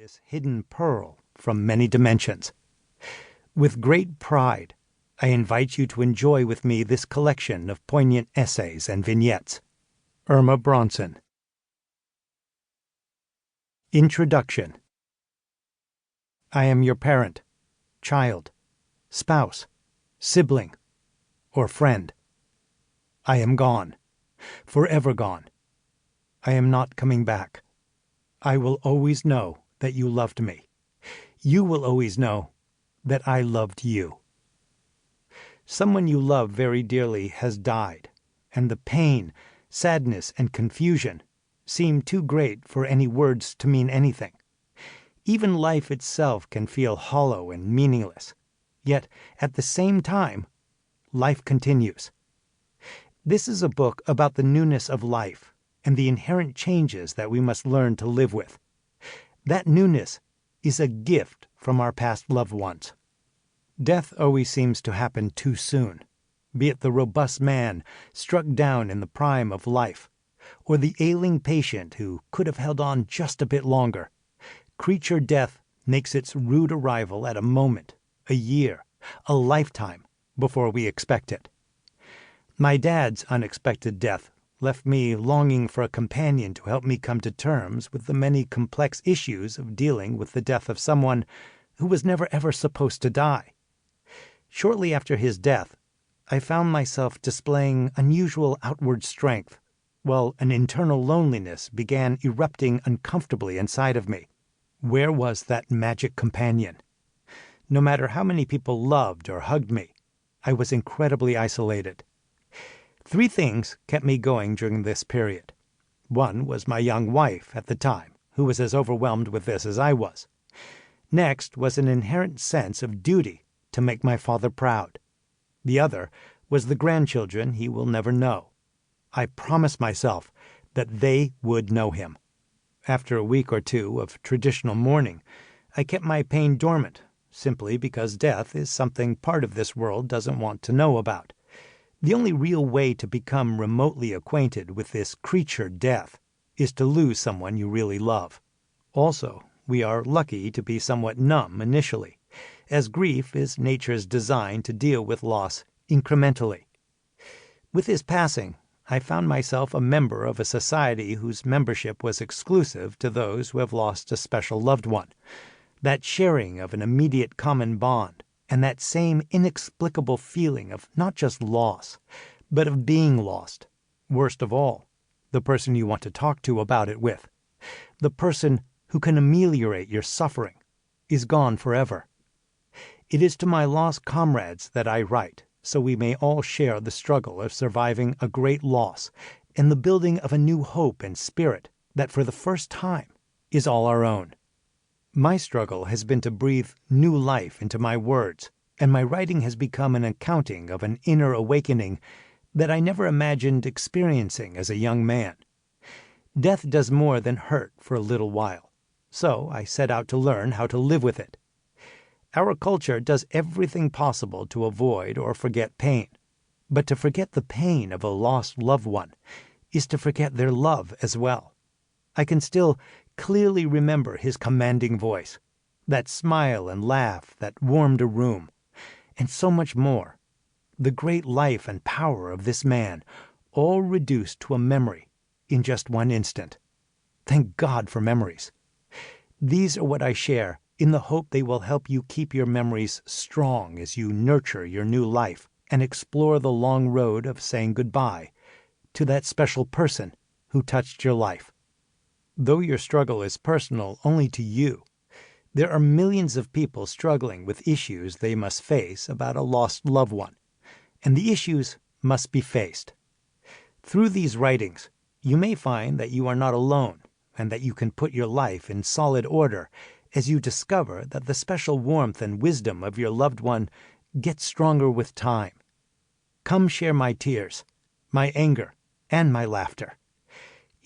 this hidden pearl from many dimensions. With great pride, I invite you to enjoy with me this collection of poignant essays and vignettes. Irma Bronson. Introduction. I am your parent, child, spouse, sibling, or friend. I am gone, forever gone. I am not coming back. I will always know that you loved me. You will always know that I loved you. Someone you love very dearly has died, and the pain, sadness, and confusion seem too great for any words to mean anything. Even life itself can feel hollow and meaningless, yet at the same time, life continues. This is a book about the newness of life and the inherent changes that we must learn to live with. That newness is a gift from our past loved ones. Death always seems to happen too soon, be it the robust man struck down in the prime of life, or the ailing patient who could have held on just a bit longer. Creature death makes its rude arrival at a moment, a year, a lifetime before we expect it. My dad's unexpected death left me longing for a companion to help me come to terms with the many complex issues of dealing with the death of someone who was never ever supposed to die. Shortly after his death, I found myself displaying unusual outward strength, while an internal loneliness began erupting uncomfortably inside of me. Where was that magic companion? No matter how many people loved or hugged me, I was incredibly isolated. 3 things kept me going during this period. One was my young wife at the time, who was as overwhelmed with this as I was. Next was an inherent sense of duty to make my father proud. The other was the grandchildren he will never know. I promised myself that they would know him. After a week or 2 of traditional mourning, I kept my pain dormant, simply because death is something part of this world doesn't want to know about. The only real way to become remotely acquainted with this creature death is to lose someone you really love. Also, we are lucky to be somewhat numb initially, as grief is nature's design to deal with loss incrementally. With his passing, I found myself a member of a society whose membership was exclusive to those who have lost a special loved one. That sharing of an immediate common bond, and that same inexplicable feeling of not just loss, but of being lost. Worst of all, the person you want to talk to about it with, the person who can ameliorate your suffering, is gone forever. It is to my lost comrades that I write, so we may all share the struggle of surviving a great loss and the building of a new hope and spirit that for the first time is all our own. My struggle has been to breathe new life into my words, and my writing has become an accounting of an inner awakening that I never imagined experiencing as a young man. Death does more than hurt for a little while, so I set out to learn how to live with it. Our culture does everything possible to avoid or forget pain, but to forget the pain of a lost loved one is to forget their love as well. I can still clearly remember his commanding voice, that smile and laugh that warmed a room, and so much more. The great life and power of this man, all reduced to a memory in just one instant. Thank God for memories. These are what I share in the hope they will help you keep your memories strong as you nurture your new life and explore the long road of saying goodbye to that special person who touched your life. Though your struggle is personal only to you, there are millions of people struggling with issues they must face about a lost loved one, and the issues must be faced. Through these writings, you may find that you are not alone and that you can put your life in solid order as you discover that the special warmth and wisdom of your loved one gets stronger with time. Come share my tears, my anger, and my laughter.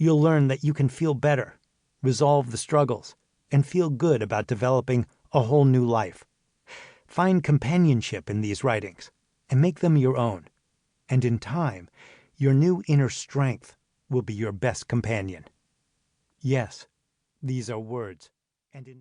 You'll learn that you can feel better, resolve the struggles, and feel good about developing a whole new life. Find companionship in these writings and make them your own. And in time, your new inner strength will be your best companion. Yes, these are words, and in